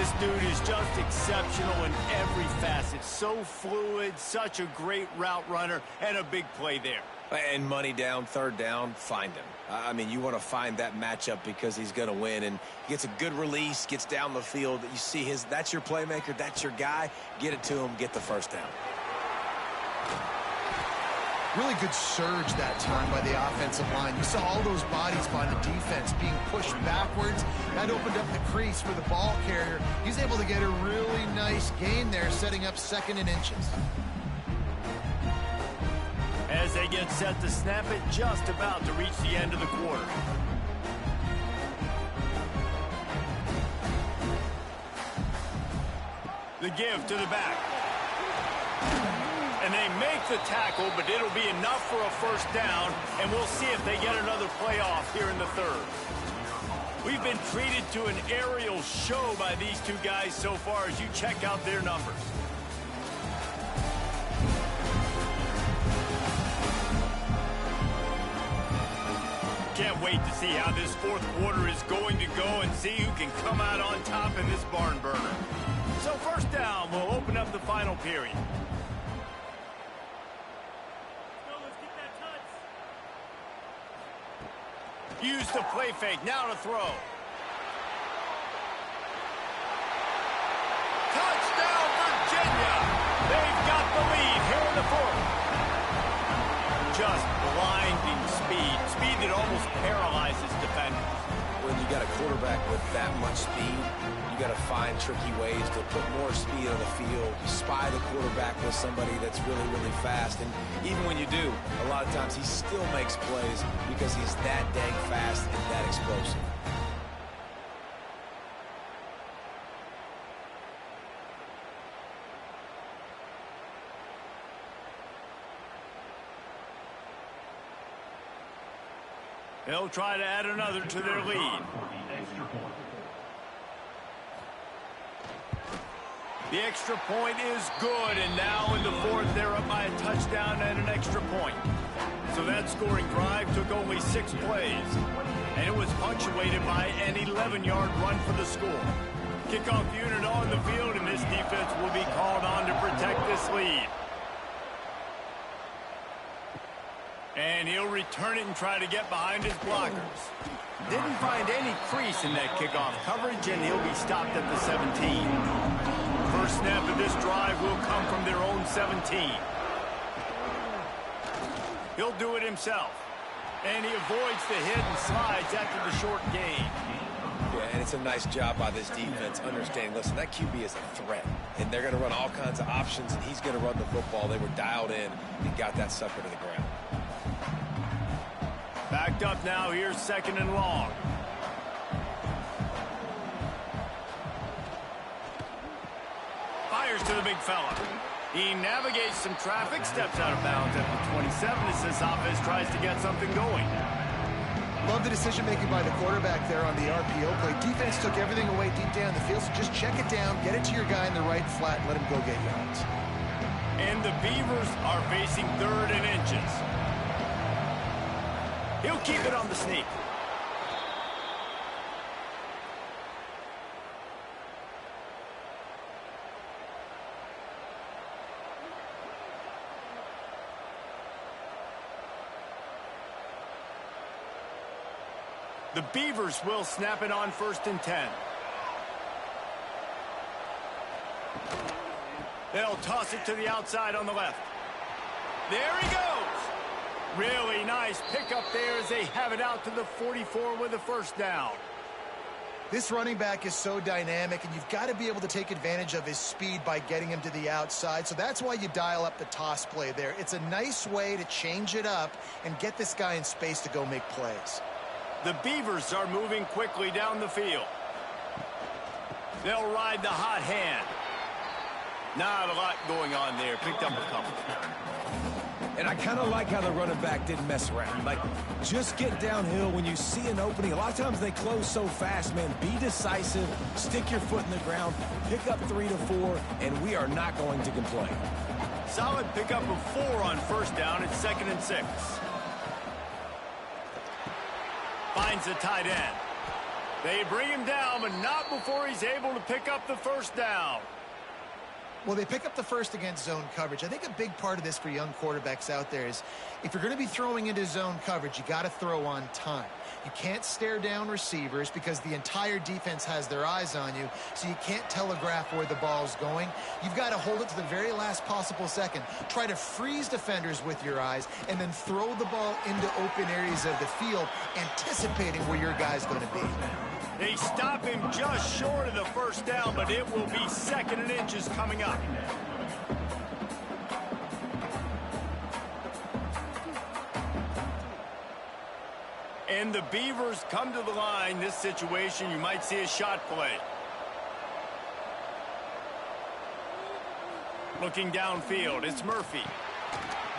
This dude is just exceptional in every facet. So fluid, such a great route runner, and a big play there. And money down, third down, find him. I mean, you want to find that matchup because he's going to win. And he gets a good release, gets down the field. You see that's your playmaker, that's your guy. Get it to him, get the first down. Really good surge that time by the offensive line. You saw all those bodies by the defense being pushed backwards. That opened up the crease for the ball carrier. He's able to get a really nice gain there, setting up 2nd and inches. As they get set to snap it, just about to reach the end of the quarter. The give to the back. And they make the tackle, but it'll be enough for a first down, and we'll see if they get another playoff here in the third. We've been treated to an aerial show by these two guys so far as you check out their numbers. Can't wait to see how this fourth quarter is going to go and see who can come out on top in this barn burner. So first down, we'll open up the final period. Use the play fake, now to throw. Touchdown, Virginia! They've got the lead here in the fourth. Just blinding speed. Speed that almost paralyzes defenders. When you got a quarterback with that much speed, you got to find tricky ways to put more speed on the field. You spy the quarterback with somebody that's really, really fast. And even when you do, a lot of times he still makes plays because he's that dang fast and that explosive. They'll try to add another to their lead. The extra point is good, and now in the fourth, they're up by a touchdown and an extra point. So that scoring drive took only 6 plays, and it was punctuated by an 11-yard run for the score. Kickoff unit on the field, and this defense will be called on to protect this lead. And he'll return it and try to get behind his blockers. Didn't find any crease in that kickoff coverage, and he'll be stopped at the 17. First snap of this drive will come from their own 17. He'll do it himself. And he avoids the hit and slides after the short gain. Yeah, and it's a nice job by this defense understanding, listen, that QB is a threat. And they're going to run all kinds of options, and he's going to run the football. They were dialed in and got that sucker to the ground. Backed up now, here's 2nd and long. Fires to the big fella. He navigates some traffic, steps out of bounds at the 27 as this offense tries to get something going. Love the decision-making by the quarterback there on the RPO play. Defense took everything away deep down the field, so just check it down, get it to your guy in the right flat, and let him go get yards. And the Beavers are facing 3rd and inches. He'll keep it on the sneak. The Beavers will snap it on 1st and 10. They'll toss it to the outside on the left. There he goes. Really nice pickup there as they have it out to the 44 with a first down. This running back is so dynamic, and you've got to be able to take advantage of his speed by getting him to the outside. So that's why you dial up the toss play there. It's a nice way to change it up and get this guy in space to go make plays. The Beavers are moving quickly down the field. They'll ride the hot hand. Not a lot going on there. Picked up a couple. And I kind of like how the running back didn't mess around. Like, just get downhill when you see an opening. A lot of times they close so fast, man. Be decisive, stick your foot in the ground, pick up 3 to 4, and we are not going to complain. Solid pickup of 4 on first down. It's 2nd and 6. Finds the tight end. They bring him down, but not before he's able to pick up the first down. Well, they pick up the first against zone coverage. I think a big part of this for young quarterbacks out there is if you're going to be throwing into zone coverage, you got to throw on time. You can't stare down receivers because the entire defense has their eyes on you, so you can't telegraph where the ball's going. You've got to hold it to the very last possible second. Try to freeze defenders with your eyes and then throw the ball into open areas of the field, anticipating where your guy's going to be. They stop him just short of the first down, but it will be 2nd and inches coming up. And the Beavers come to the line. This situation, you might see a shot play. Looking downfield, it's Murphy.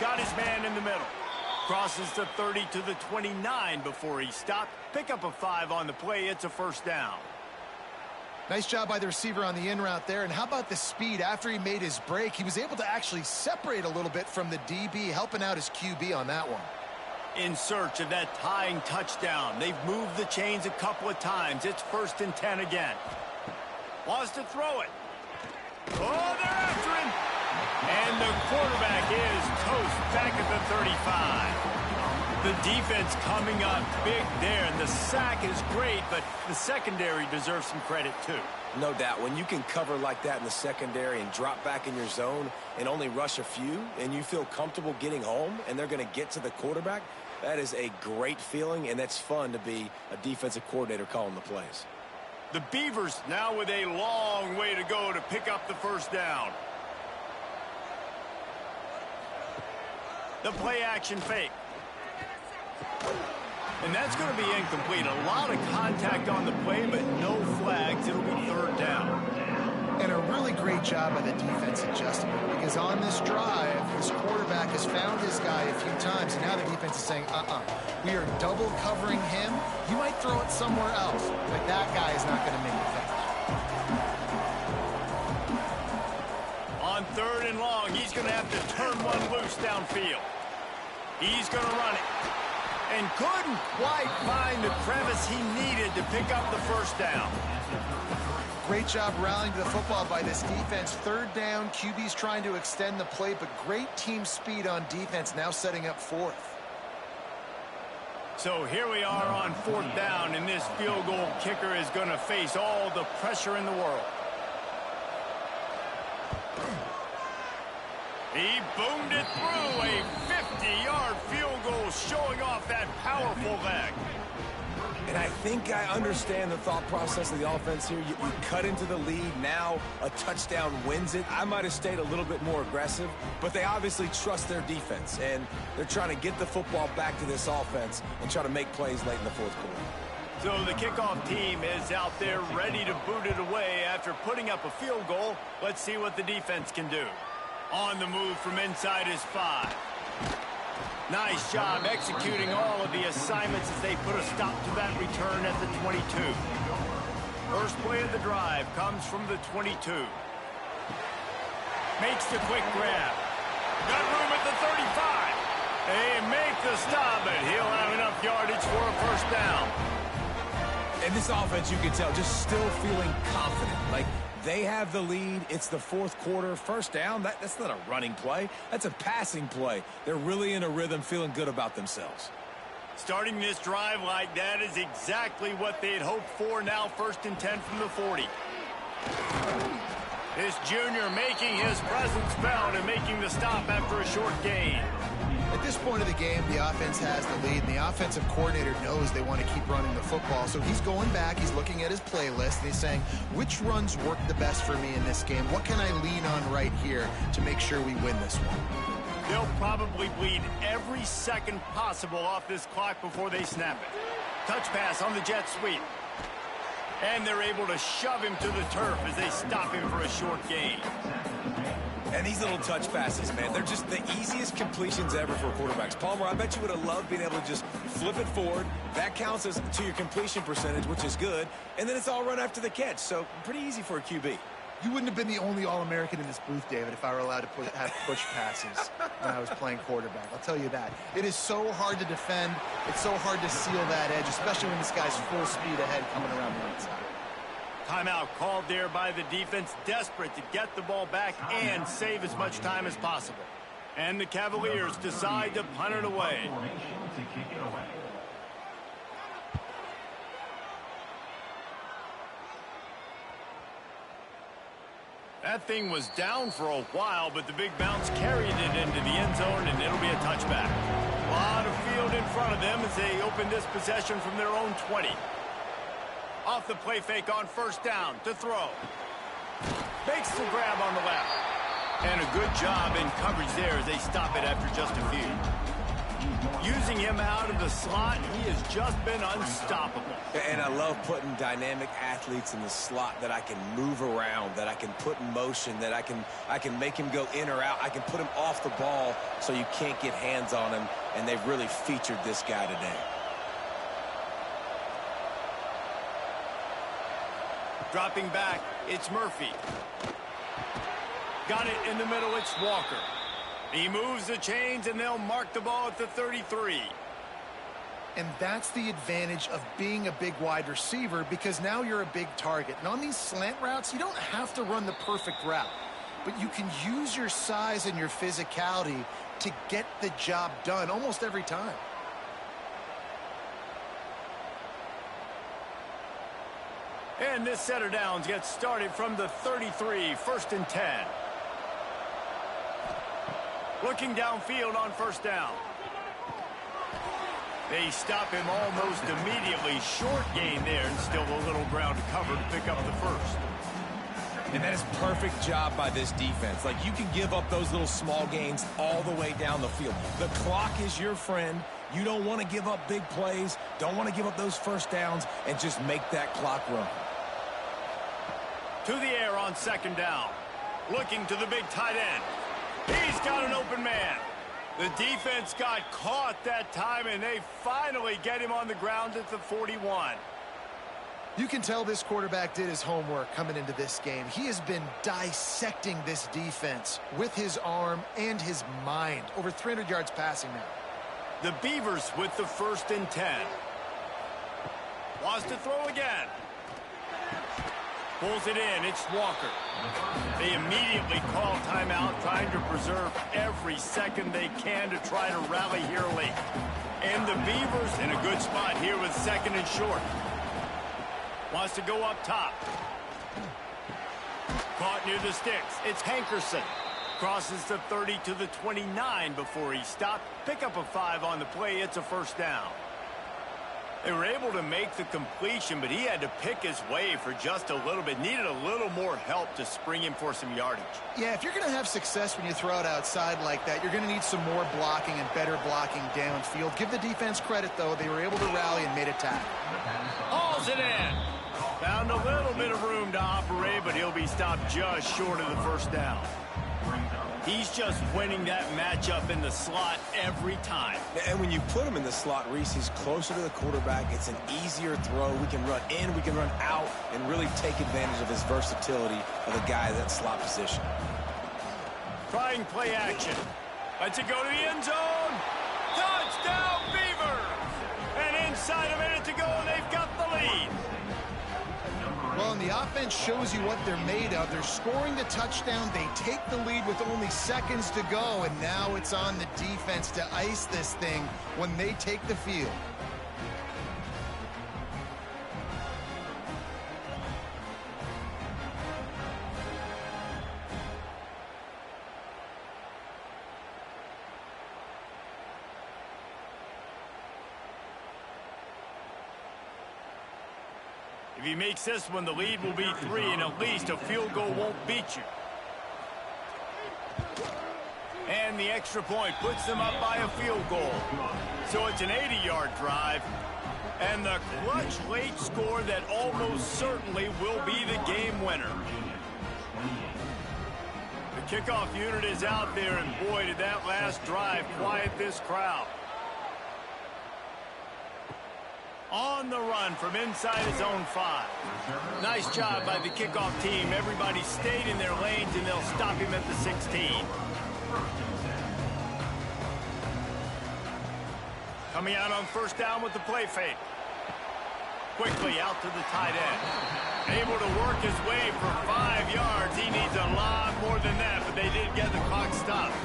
Got his man in the middle. Crosses the 30 to the 29 before he stopped. Pick up a 5 on the play. It's a first down. Nice job by the receiver on the in route there. And how about the speed after he made his break? He was able to actually separate a little bit from the DB, helping out his QB on that one. In search of that tying touchdown. They've moved the chains a couple of times. It's 1st and 10 again. Wants to throw it. Oh, they're after him. And the quarterback is toast back at the 35. The defense coming up big there, and the sack is great, but the secondary deserves some credit too. No doubt. When you can cover like that in the secondary and drop back in your zone and only rush a few, and you feel comfortable getting home, and they're going to get to the quarterback, that is a great feeling, and that's fun to be a defensive coordinator calling the plays. The Beavers now with a long way to go to pick up the first down. The play action fake. And that's going to be incomplete. A lot of contact on the play, but no flags. It'll be 3rd down. And a really great job by the defense adjusting, because on this drive, this quarterback has found his guy a few times, and now the defense is saying, we are double covering him. You might throw it somewhere else, but that guy is not going to make the catch. On 3rd and long, he's going to have to turn one loose downfield. He's going to run it. And couldn't quite find the crevice he needed to pick up the first down. Great job rallying to the football by this defense. 3rd down, QB's trying to extend the play, but great team speed on defense, now setting up 4th. So here we are on 4th down, and this field goal kicker is going to face all the pressure in the world. He boomed it through, a 50-yard field goal showing off that powerful leg. And I think I understand the thought process of the offense here. You cut into the lead. Now a touchdown wins it. I might have stayed a little bit more aggressive, but they obviously trust their defense, and they're trying to get the football back to this offense and try to make plays late in the 4th quarter. So the kickoff team is out there ready to boot it away after putting up a field goal. Let's see what the defense can do. On the move from inside is 5. Nice job executing all of the assignments as they put a stop to that return at the 22. First play of the drive comes from the 22. Makes the quick grab. Got room at the 35. They make the stop, but he'll have enough yardage for a first down. And this offense, you can tell, just still feeling confident. Like, they have the lead. It's the 4th quarter. First down, that's not a running play. That's a passing play. They're really in a rhythm, feeling good about themselves. Starting this drive like that is exactly what they'd hoped for. Now 1st and 10 from the 40. This junior making his presence felt and making the stop after a short gain. At this point of the game, the offense has the lead, and the offensive coordinator knows they want to keep running the football. So he's going back, he's looking at his playlist, and he's saying, which runs work the best for me in this game? What can I lean on right here to make sure we win this one? They'll probably bleed every second possible off this clock before they snap it. Touch pass on the jet sweep. And they're able to shove him to the turf as they stop him for a short gain. And these little touch passes, man, they're just the easiest completions ever for quarterbacks. Palmer, I bet you would have loved being able to just flip it forward. That counts as to your completion percentage, which is good. And then it's all run after the catch, so pretty easy for a QB. You wouldn't have been the only All-American in this booth, David, if I were allowed to have push passes when I was playing quarterback. I'll tell you that. It is so hard to defend. It's so hard to seal that edge, especially when this guy's full speed ahead coming around the outside. Timeout called there by the defense, desperate to get the ball back and save as much time as possible. And the Cavaliers decide to punt it away. That thing was down for a while, but the big bounce carried it into the end zone, and it'll be a touchback. A lot of field in front of them as they open this possession from their own 20. Off the play fake on first down to throw. Makes the grab on the left. And a good job in coverage there as they stop it after just a few. Using him out of the slot, he has just been unstoppable. And I love putting dynamic athletes in the slot that I can move around, that I can put in motion, that I can make him go in or out. I can put him off the ball so you can't get hands on him, and they've really featured this guy today. Dropping back, it's Murphy. Got it in the middle, it's Walker. He moves the chains, and they'll mark the ball at the 33. And that's the advantage of being a big wide receiver, because now you're a big target. And on these slant routes, you don't have to run the perfect route, but you can use your size and your physicality to get the job done almost every time. And this set of downs gets started from the 33, 1st and 10. Looking downfield on first down. They stop him almost immediately. Short gain there, and still a little ground to cover to pick up the first. And that is perfect job by this defense. Like, you can give up those little small gains all the way down the field. The clock is your friend. You don't want to give up big plays, don't want to give up those first downs, and just make that clock run. To the air on second down. Looking to the big tight end. He's got an open man. The defense got caught that time, and they finally get him on the ground at the 41. You can tell this quarterback did his homework coming into this game. He has been dissecting this defense with his arm and his mind. Over 300 yards passing now. The Beavers with the 1st and 10. Wants to throw again. Pulls it in. It's Walker. They immediately call timeout, trying to preserve every second they can to try to rally here late. And the Beavers in a good spot here with 2nd and short. Wants to go up top. Caught near the sticks. It's Hankerson. Crosses the 30 to the 29 before he stopped. Pick up a 5 on the play. It's a first down. They were able to make the completion, but he had to pick his way for just a little bit. Needed a little more help to spring him for some yardage. Yeah, if you're going to have success when you throw it outside like that, you're going to need some more blocking and better blocking downfield. Give the defense credit, though. They were able to rally and made a tackle. Hauls it in. Found a little bit of room to operate, but he'll be stopped just short of the first down. He's just winning that matchup in the slot every time. And when you put him in the slot, Reese, he's closer to the quarterback. It's an easier throw. We can run in, we can run out, and really take advantage of his versatility of the guy in that slot position. Trying play action. Lets it go to the end zone. Touchdown, Beavers! And inside a minute to go, and they've got the lead. Well, and the offense shows you what they're made of. They're scoring the touchdown. They take the lead with only seconds to go, and now it's on the defense to ice this thing when they take the field. If he makes this one, the lead will be 3, and at least a field goal won't beat you. And the extra point puts them up by a field goal. So it's an 80-yard drive. And the clutch late score that almost certainly will be the game winner. The kickoff unit is out there, and boy, did that last drive quiet this crowd. On the run from inside his own 5. Nice job by the kickoff team. Everybody stayed in their lanes, and they'll stop him at the 16. Coming out on first down with the play fake. Quickly out to the tight end. Able to work his way for 5 yards. He needs a lot more than that, but they did get the clock stopped.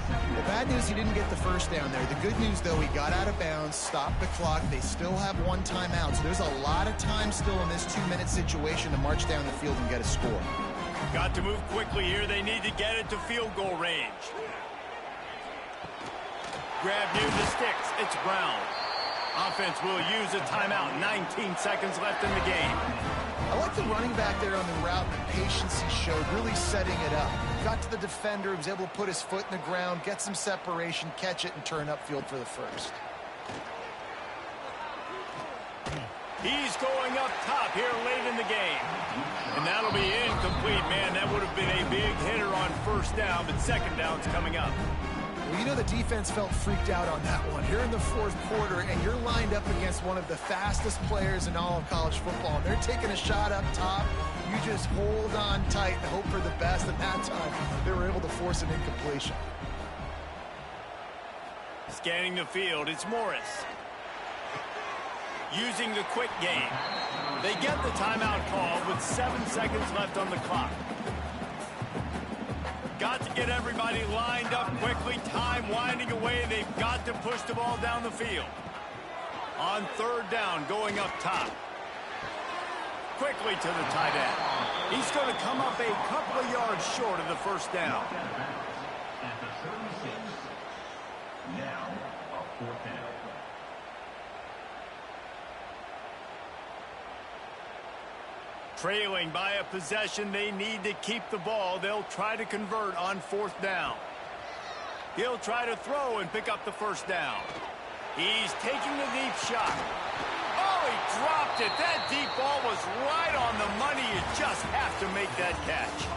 The bad news, he didn't get the first down there. The good news, though, he got out of bounds, stopped the clock. They still have 1 timeout, so there's a lot of time still in this 2-minute situation to march down the field and get a score. Got to move quickly here. They need to get it to field goal range. Grab near the sticks. It's Brown. Offense will use a timeout. 19 seconds left in the game. I like the running back there on the route, the patience he showed, really setting it up. Got to the defender, was able to put his foot in the ground, get some separation, catch it, and turn upfield for the first. He's going up top here late in the game. And that'll be incomplete, man. That would have been a big hitter on first down, but second down's coming up. Well, you know the defense felt freaked out on that one. You're in the 4th quarter, and you're lined up against one of the fastest players in all of college football. And they're taking a shot up top. You just hold on tight and hope for the best. And that time, they were able to force an incompletion. Scanning the field, it's Morris. Using the quick game. They get the timeout call with 7 seconds left on the clock. Got to get everybody lined up quickly. Time winding away. They've got to push the ball down the field. On third down, going up top. Quickly to the tight end. He's going to come up a couple of yards short of the first down. At the 36. Now, a 4th down. Trailing by a possession, they need to keep the ball. They'll try to convert on 4th down. He'll try to throw and pick up the first down. He's taking the deep shot. Oh, he dropped it. That deep ball was right on the money. You just have to make that catch.